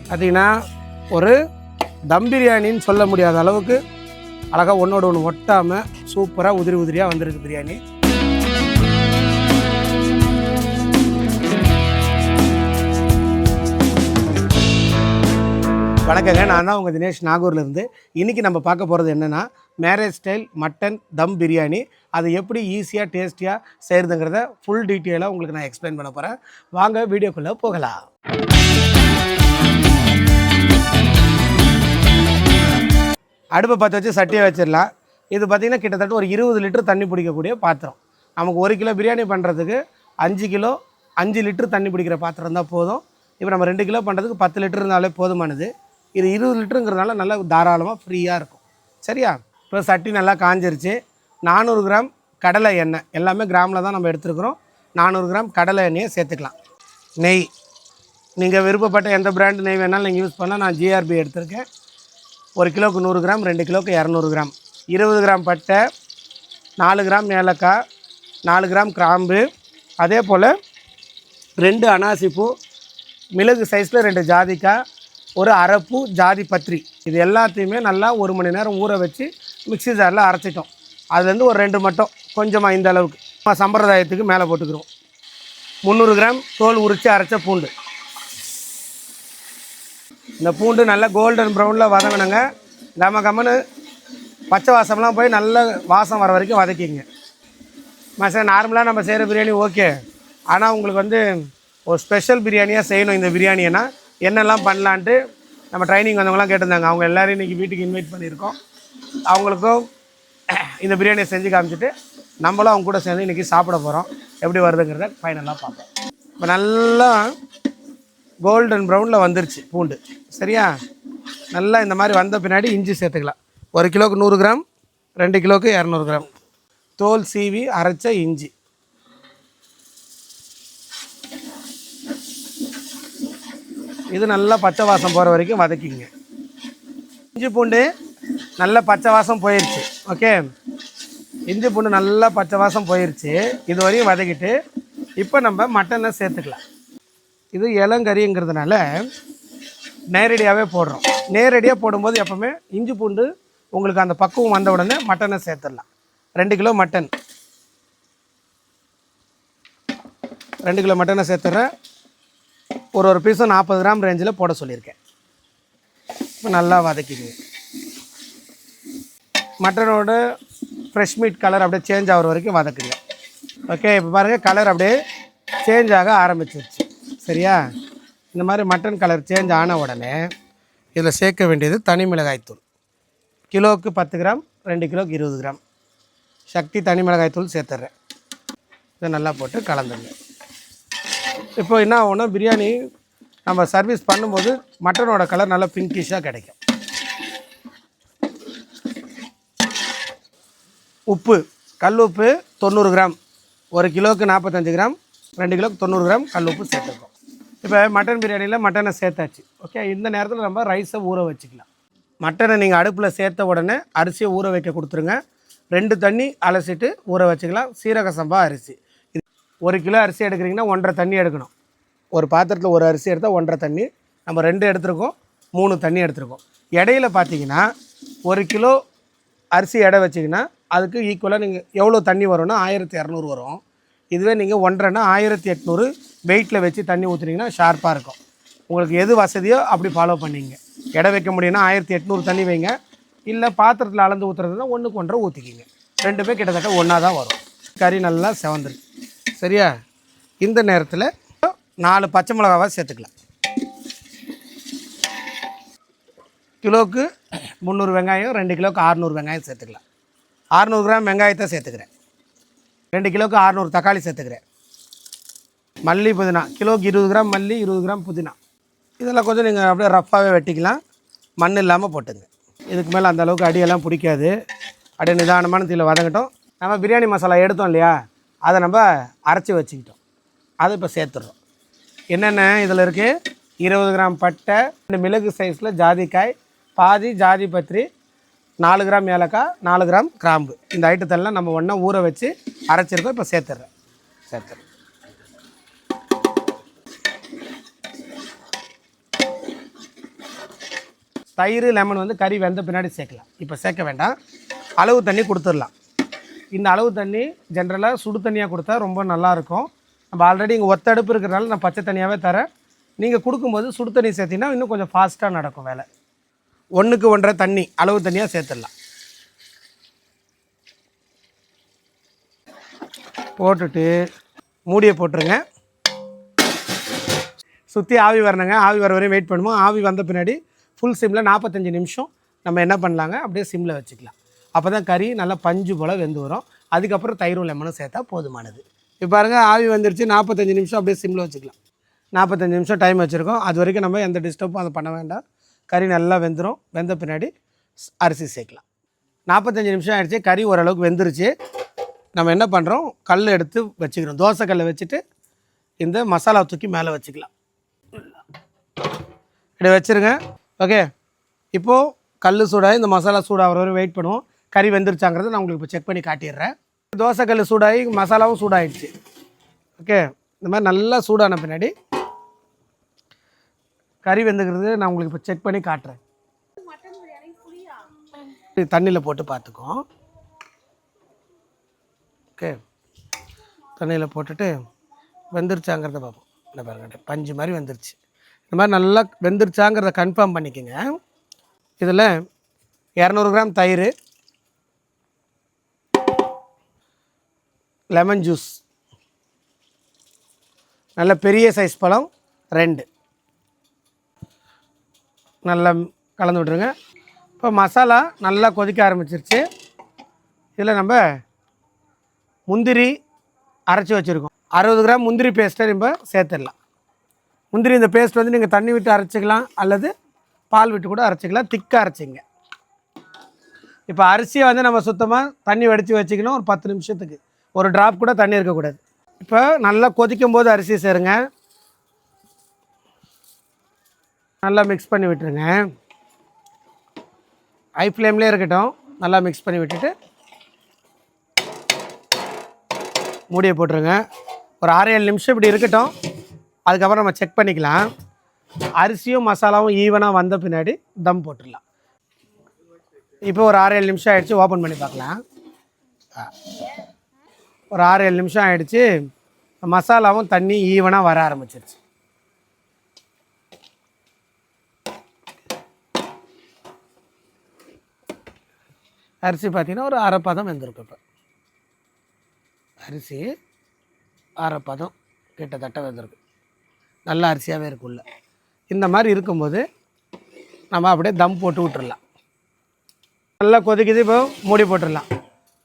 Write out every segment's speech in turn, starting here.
பார்த்திங்கன்னா ஒரு தம் பிரியாணின்னு சொல்ல முடியாத அளவுக்கு அழகாக ஒன்றோட ஒன்று ஒட்டாமல் சூப்பராக உதிரி உதிரியாக வந்திருக்கு பிரியாணி. வணக்கங்க, நான் தான் உங்கள் தினேஷ் நாகூர்லேருந்து. இன்றைக்கி நம்ம பார்க்க போகிறது என்னென்னா மேரேஜ் ஸ்டைல் மட்டன் தம் பிரியாணி. அது எப்படி ஈஸியாக டேஸ்டியாக செய்கிறதுங்கிறத ஃபுல் டீட்டெயிலாக உங்களுக்கு நான் எக்ஸ்பிளைன் பண்ண போகிறேன். வாங்க வீடியோக்குள்ளே போகலாம். அடுப்பை பற்ற வச்சு சட்டியை வச்சிடலாம். இது பார்த்திங்கன்னா கிட்டத்தட்ட ஒரு 20 லிட்டர் தண்ணி பிடிக்கக்கூடிய பாத்திரம். நமக்கு 1 கிலோ பிரியாணி பண்ணுறதுக்கு 5 லிட்டர் தண்ணி பிடிக்கிற பாத்திரம் தான் போதும். இப்போ நம்ம 2 கிலோ பண்ணுறதுக்கு 10 லிட்டர் இருந்தாலே போதுமானது. இது 20 லிட்டருங்கிறதுனால நல்லா தாராளமாக ஃப்ரீயாக இருக்கும். சரியா? இப்போ சட்டி நல்லா காஞ்சிருச்சு. 400 கிராம் கடலை எண்ணெய், எல்லாமே கிராமில் தான் நம்ம எடுத்துருக்குறோம். 400 கிராம் கடலை எண்ணெயை சேர்த்துக்கலாம். நெய், நீங்கள் விருப்பப்பட்ட எந்த பிராண்டு நெய் வேணாலும் நீங்கள் யூஸ் பண்ணலாம். நான் ஜிஆர்பி எடுத்திருக்கேன். 1 கிலோவுக்கு 100 கிராம், 2 கிலோவுக்கு 200 கிராம். 20 கிராம் பட்டை, 4 கிராம் ஏலக்காய், 4 கிராம் கிராம்பு, அதே போல் 2 அனாசிப்பூ, மிளகு சைஸில் 2 ஜாதிக்காய், ஒரு அரைப்பூ ஜாதி பத்திரி. இது எல்லாத்தையுமே நல்லா 1 மணி நேரம் ஊற வச்சு மிக்ஸி ஜாரில் அரைச்சிட்டோம். அதுலேருந்து ஒரு 2 மட்டும் கொஞ்சமாக இந்த அளவுக்கு சம்பிரதாயத்துக்கு மேலே போட்டுக்கிறோம். 300 கிராம் தோல் உரித்து அரைச்ச பூண்டு. இந்த பூண்டு நல்லா கோல்டன் ப்ரௌனில் வதங்கணுங்க. கம்மன்னு பச்சை வாசம்லாம் போய் நல்ல வாசம் வர வரைக்கும் வதக்கிங்க. சார் நார்மலாக நம்ம செய்கிற பிரியாணி ஓகே, ஆனால் உங்களுக்கு ஒரு ஸ்பெஷல் பிரியாணியாக செய்யணும். இந்த பிரியாணினா என்னெல்லாம் பண்ணலான்ட்டு நம்ம ட்ரைனிங் வந்தவங்களாம் கேட்டிருந்தாங்க. அவங்க எல்லோரும் இன்றைக்கி வீட்டுக்கு இன்வைட் பண்ணியிருக்கோம். அவங்களுக்கும் இந்த பிரியாணியை செஞ்சு காமிச்சிட்டு நம்மளும் அவங்க கூட சேர்ந்து இன்றைக்கி சாப்பிட போகிறோம். எப்படி வருதுங்கிறத ஃபைனலாக பார்ப்போம். இப்போ நல்லா கோல்டன் ப்ரௌனில் வந்துருச்சு பூண்டு. சரியா? நல்லா இந்த மாதிரி வந்த பின்னாடி இஞ்சி சேர்த்துக்கலாம். 1 கிலோவுக்கு 100 கிராம், 2 கிலோவுக்கு 200 கிராம் தோல் சீவி அரைச்ச இஞ்சி. இது நல்லா பச்சை வாசம் போகிற வரைக்கும் வதக்கிங்க. இஞ்சி பூண்டு நல்லா பச்சை வாசம் போயிடுச்சு. ஓகே, இஞ்சி பூண்டு நல்லா பச்சை வாசம் போயிடுச்சு. இது வரையும் வதக்கிட்டு இப்போ நம்ம மட்டனை சேர்த்துக்கலாம். இது இளங்கறிங்கிறதுனால நேரடியாகவே போடுறோம். நேரடியாக போடும்போது எப்போவுமே இஞ்சி பூண்டு உங்களுக்கு அந்த பக்குவம் வந்த உடனே மட்டனை சேர்த்துடலாம். 2 கிலோ மட்டன், 2 கிலோ மட்டனை சேர்த்துட்றேன். ஒரு பீஸும் 40 கிராம் ரேஞ்சில் போட சொல்லியிருக்கேன். இப்போ நல்லா வதக்கிங்க. மட்டனோட ஃப்ரெஷ் மீட் கலர் அப்படியே சேஞ்ச் ஆகிற வரைக்கும் வதக்குங்க. ஓகே, இப்போ பாருங்கள் கலர் அப்படியே சேஞ்ச் ஆக ஆரம்பிச்சிருச்சு. சரியா? இந்த மாதிரி மட்டன் கலர் சேஞ்ச் ஆன உடனே இதில் சேர்க்க வேண்டியது தனி மிளகாய்த்தூள். கிலோவுக்கு 10 கிராம், 2 கிலோவுக்கு 20 கிராம் சக்தி தனி மிளகாய்த்தூள் சேர்த்துட்றேன். இதை நல்லா போட்டு கலந்துங்க. இப்போ என்ன ஆகும்னா பிரியாணி நம்ம சர்வீஸ் பண்ணும்போது மட்டனோட கலர் நல்லா பிங்கிஷாக கிடைக்கும். உப்பு, கல் உப்பு 90 கிராம், 1 கிலோவுக்கு 45 கிராம், 2 கிலோவுக்கு 90 கிராம் கல் உப்பு சேர்த்துருக்கோம். இப்போ மட்டன் பிரியாணியில் மட்டனை சேர்த்தாச்சு. ஓகே, இந்த நேரத்தில் நம்ம ரைஸை ஊற வச்சுக்கலாம். மட்டனை நீங்கள் அடுப்பில் சேர்த்த உடனே அரிசியை ஊற வைக்க கொடுத்துருங்க. 2 தண்ணி அலசிட்டு ஊற வச்சுக்கலாம். சீரக சம்பா அரிசி. 1 கிலோ அரிசி எடுக்கிறீங்கன்னா 1.5 தண்ணி எடுக்கணும். ஒரு பாத்திரத்தில் ஒரு அரிசி எடுத்தால் 1.5 தண்ணி. நம்ம 2 எடுத்துருக்கோம், 3 தண்ணி எடுத்துருக்கோம். இடையில பார்த்தீங்கன்னா 1 கிலோ அரிசி எடை வச்சிங்கன்னா அதுக்கு ஈக்குவலாக நீங்கள் எவ்வளோ தண்ணி வரும்னா 1200 வரும். இதுவே நீங்கள் 1.5னா 1800 வெயிட்டில் வச்சு தண்ணி ஊற்றுனீங்கன்னா ஷார்ப்பாக இருக்கும். உங்களுக்கு எது வசதியோ அப்படி ஃபாலோ பண்ணிங்க. எடை வைக்க முடியும்னா 1800 தண்ணி வைங்க. இல்லை பாத்திரத்தில் அளந்து ஊற்றுறதுனா 1க்கு 1.5 ஊற்றிக்கிங்க. 2 கிட்டத்தட்ட ஒன்றா தான் வரும். கறி நல்லா செவந்துருக்கு. சரியா? இந்த நேரத்தில் 4 பச்சை மிளகாவை சேர்த்துக்கலாம். கிலோவுக்கு 300 வெங்காயம், 2 கிலோவுக்கு 600 வெங்காயம் சேர்த்துக்கலாம். 600 கிராம் வெங்காயத்தை சேர்த்துக்கிறேன். 2 கிலோவுக்கு 600 தக்காளி சேர்த்துக்கிறேன். மல்லி புதினா, கிலோவுக்கு 20 கிராம் மல்லி, 20 கிராம் புதினா. இதெல்லாம் கொஞ்சம் நீங்கள் அப்படியே ரஃப்பாகவே வெட்டிக்கலாம். மண் இல்லாமல் போட்டுங்க. இதுக்கு மேலே அந்த அளவுக்கு அடியெல்லாம் பிடிக்காது. அப்படியே நிதானமான தீயில் வதங்கட்டும். நம்ம பிரியாணி மசாலா எடுத்தோம் இல்லையா, அதை நம்ம அரைச்சி வச்சுக்கிட்டோம். அதை இப்போ சேர்த்துடுறோம். என்னென்ன இதில் இருக்குது? 20 கிராம் பட்டை, 2 மிளகு சைஸில் ஜாதிக்காய், பாதி ஜாதி பத்திரி, 4 கிராம் ஏலக்காய், 4 கிராம் கிராம்பு. இந்த ஐட்டத்தெல்லாம் நம்ம ஒன்றா ஊற வச்சு அரைச்சிருக்கோம். இப்போ சேர்த்துட்றேன். தயிர் லெமன் வந்து கறி வெந்த பின்னாடி சேர்க்கலாம். இப்போ சேர்க்க வேண்டாம், அளவு தண்ணி கொடுத்துடலாம். இந்த அளவு தண்ணி ஜென்ரலாக சுடு தண்ணியாக கொடுத்தா ரொம்ப நல்லாயிருக்கும். நம்ம ஆல்ரெடி இங்கே ஒத்த அடுப்பு இருக்கிறனால நான் பச்சை தண்ணியாகவே தரேன். நீங்கள் கொடுக்கும்போது சுடு தண்ணி சேர்த்திங்கன்னா இன்னும் கொஞ்சம் ஃபாஸ்ட்டாக நடக்கும் வேலை. 1க்கு 1.5 தண்ணி அளவு தண்ணியாக சேர்த்துடலாம். போட்டுட்டு மூடியை போட்டுருங்க. சுற்றி ஆவி வரணுங்க. ஆவி வர வரையும் வெயிட் பண்ணுவோம். ஆவி வந்த பின்னாடி ஃபுல் சிம்மில் 45 நிமிஷம் நம்ம என்ன பண்ணலாங்க, அப்படியே சிம்மில் வச்சுக்கலாம். அப்போ தான் கறி நல்லா பஞ்சு போல் வெந்து வரும். அதுக்கப்புறம் தயிரும் லெமனும் சேர்த்தா போதுமானது. இப்போ பாருங்கள், ஆவி வந்துருச்சு. 45 நிமிஷம் அப்படியே சிம்மில் வச்சுக்கலாம். 45 நிமிஷம் டைம் வச்சுருக்கோம். அது வரைக்கும் நம்ம எந்த டிஸ்டர்பும் அதை பண்ண வேண்டாம். கறி நல்லா வெந்துடும். வெந்த பின்னாடி அரிசி சேர்க்கலாம். 45 நிமிஷம் ஆகிடுச்சு. கறி ஓரளவுக்கு வெந்துருச்சு. நம்ம என்ன பண்ணுறோம், கல் எடுத்து வச்சுக்கிறோம். தோசை கல்லை வச்சுட்டு இந்த மசாலா தூக்கி மேலே வச்சுக்கலாம். இப்படி வச்சுருங்க. ஓகே, இப்போது கல் சூடாகி இந்த மசாலா சூடாகிற வரை வெயிட் பண்ணுவோம். கறி வெந்துருச்சாங்கிறத நான் உங்களுக்கு இப்போ செக் பண்ணி காட்டிடுறேன். தோசை கல் சூடாகி மசாலாவும் சூடாகிடுச்சு. ஓகே, இந்த மாதிரி நல்லா சூடான பின்னாடி கறி வெந்துக்கிறது நான் உங்களுக்கு இப்போ செக் பண்ணி காட்டுறேன். தண்ணியில் போட்டு பார்த்துக்கோம். ஓகே, தண்ணியில் போட்டுட்டு வெந்துருச்சாங்கிறத பார்ப்போம். என்ன பாருங்க, பஞ்சு மாதிரி வெந்துருச்சு. இந்த மாதிரி நல்லா வெந்துருச்சாங்கிறத கன்ஃபார்ம் பண்ணிக்கோங்க. இதில் 200 கிராம் தயிர், லெமன் ஜூஸ், நல்ல பெரிய சைஸ் பழம் 2 நல்லா கலந்து விட்ருங்க. இப்போ மசாலா நல்லா கொதிக்க ஆரம்பிச்சிருச்சு. இதில் நம்ம முந்திரி அரைச்சி வச்சுருக்கோம். 60 கிராம் முந்திரி பேஸ்ட்டை நம்ம சேர்த்துடலாம். முந்திரி இந்த பேஸ்ட் வந்து நீங்கள் தண்ணி விட்டு அரைச்சிக்கலாம், அல்லது பால் விட்டு கூட அரைச்சிக்கலாம். திக்காக அரைச்சிங்க. இப்போ அரிசியை வந்து நம்ம சுத்தமாக தண்ணி வடித்து வச்சுக்கணும். ஒரு 10 நிமிஷத்துக்கு ஒரு ட்ராப் கூட தண்ணி இருக்கக்கூடாது. இப்போ நல்லா கொதிக்கும் போது அரிசி சேருங்க. நல்லா மிக்ஸ் பண்ணி விட்டுருங்க. ஹை ஃப்ளேம்லேயே இருக்கட்டும். நல்லா மிக்ஸ் பண்ணி விட்டுட்டு மூடியை போட்டுருங்க. ஒரு 6-7 நிமிஷம் இப்படி இருக்கட்டும். அதுக்கப்புறம் நம்ம செக் பண்ணிக்கலாம். அரிசியும் மசாலாவும் ஈவனாக வந்த பின்னாடி தம் போட்டுடலாம். இப்போ ஒரு 6-7 நிமிஷம் ஆகிடுச்சு. ஓப்பன் பண்ணி பார்க்கலாம். ஒரு 6-7 நிமிஷம் ஆகிடுச்சு. மசாலாவும் தண்ணி ஈவனாக வர ஆரம்பிச்சிருச்சு. அரிசி பார்த்திங்கன்னா ஒரு அரை பதம் வெந்திருக்கும். இப்போ அரிசி அரை பதம் கிட்டத்தட்ட வெந்திருக்கு. நல்ல அரிசியாகவே இருக்குள்ள. இந்த மாதிரி இருக்கும்போது நம்ம அப்படியே தம் போட்டு விட்டுறலாம். நல்லா கொதிக்குது. இப்போ மூடி போட்டுடலாம்.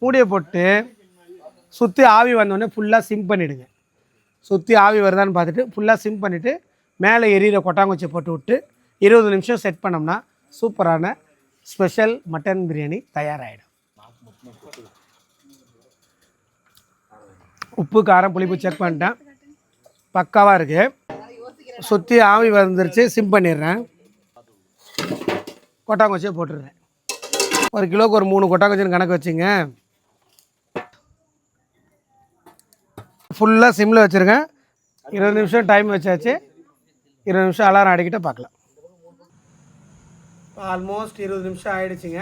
மூடியை போட்டு சுற்றி ஆவி வந்தோடனே ஃபுல்லாக சிம் பண்ணிவிடுங்க. சுற்றி ஆவி வருதான்னு பார்த்துட்டு ஃபுல்லாக சிம் பண்ணிவிட்டு மேலே எரியிற கொட்டாங்குச்சியை போட்டு விட்டு 20 நிமிஷம் செட் பண்ணோம்னா சூப்பரான ஸ்பெஷல் மட்டன் பிரியாணி தயாராகிடும். உப்பு காரம் புளிப்பு செக் பண்ணிட்டேன். பக்காவாக இருக்குது. சுற்றி ஆவி வந்துருச்சு. சிம் பண்ணிடுறேன். கொட்டாங்குச்சியை போட்டுடுறேன். 1 கிலோவுக்கு ஒரு 3 கொட்டாங்குச்சின்னு கணக்கு வச்சுங்க. ஃபுல்லாக சிம்மில் வச்சுருங்க. 20 நிமிஷம் டைம் வச்சாச்சு. 20 நிமிஷம் அலாரம் அடிக்கிட்ட பார்க்கலாம். இப்போ ஆல்மோஸ்ட் 20 நிமிஷம் ஆகிடுச்சிங்க.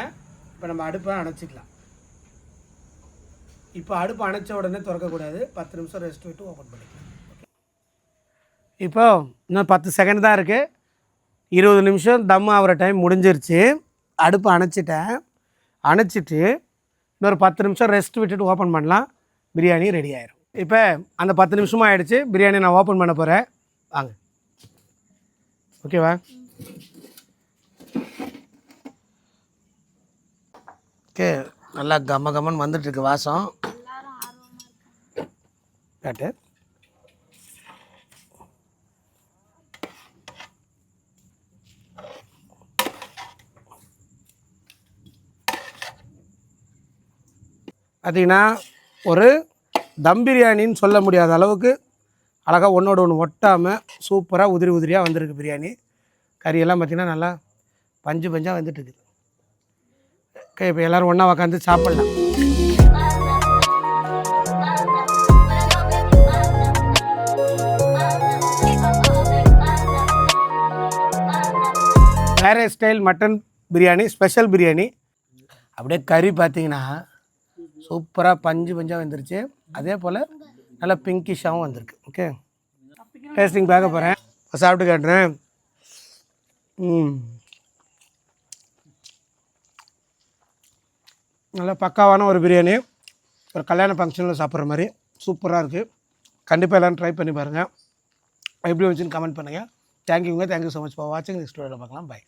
இப்போ நம்ம அடுப்பை அணைச்சிக்கலாம். இப்போ அடுப்பு அணைச்ச உடனே திறக்கக்கூடாது. 10 நிமிஷம் ரெஸ்ட் விட்டு ஓப்பன் பண்ணிக்கலாம். இப்போ இன்னும் 10 செகண்ட் தான் இருக்குது. 20 நிமிஷம் தம் ஆகிற டைம் முடிஞ்சிருச்சு. அடுப்பு அணைச்சிட்டேன். அணைச்சிட்டு இன்னொரு 10 நிமிஷம் ரெஸ்ட் விட்டுட்டு ஓப்பன் பண்ணலாம். பிரியாணி ரெடி ஆயிடும். இப்போ அந்த 10 நிமிஷமாக ஆகிடுச்சு. பிரியாணி நான் ஓப்பன் பண்ண போகிறேன். வாங்க. ஓகேவா? ஓகே, நல்லா கம்ம கம்மன்னு வந்துட்டுருக்கு வாசம். காட்டு. பார்த்திங்கன்னா ஒரு தம் பிரியாணின்னு சொல்ல முடியாத அளவுக்கு அழகாக ஒன்றோடு ஒன்று ஒட்டாமல் சூப்பராக உதிரி உதிரியாக வந்திருக்கு பிரியாணி. கறியெல்லாம் பார்த்திங்கன்னா நல்லா பஞ்சு பஞ்சாக வந்துட்டுருக்கு. ஓகே, இப்போ எல்லோரும் ஒன்றா உக்காந்து சாப்பிட்லாம். வேறு style mutton biryani, special biryani. அப்படியே கறி பார்த்தீங்கன்னா சூப்பராக பஞ்சாக வந்துருச்சு. அதே போல் நல்லா பிங்கிஷாகவும் வந்திருக்கு. ஓகே, டேஸ்டிங் பார்க்க போகிறேன், சாப்பிட்டு காட்டுறேன். நல்லா பக்காவான ஒரு பிரியாணி, ஒரு கல்யாண ஃபங்க்ஷனில் சாப்பிட்ற மாதிரி சூப்பராக இருக்குது. கண்டிப்பாக எல்லோரும் ட்ரை பண்ணி பாருங்கள். எப்படி வந்துச்சுன்னு கமெண்ட் பண்ணுங்கள். தேங்க்யூங்க, தேங்க்யூ ஸோ மச் ஃபார் வாட்சிங். நெக்ஸ்ட் வீடியோவில் பார்க்கலாம். பை.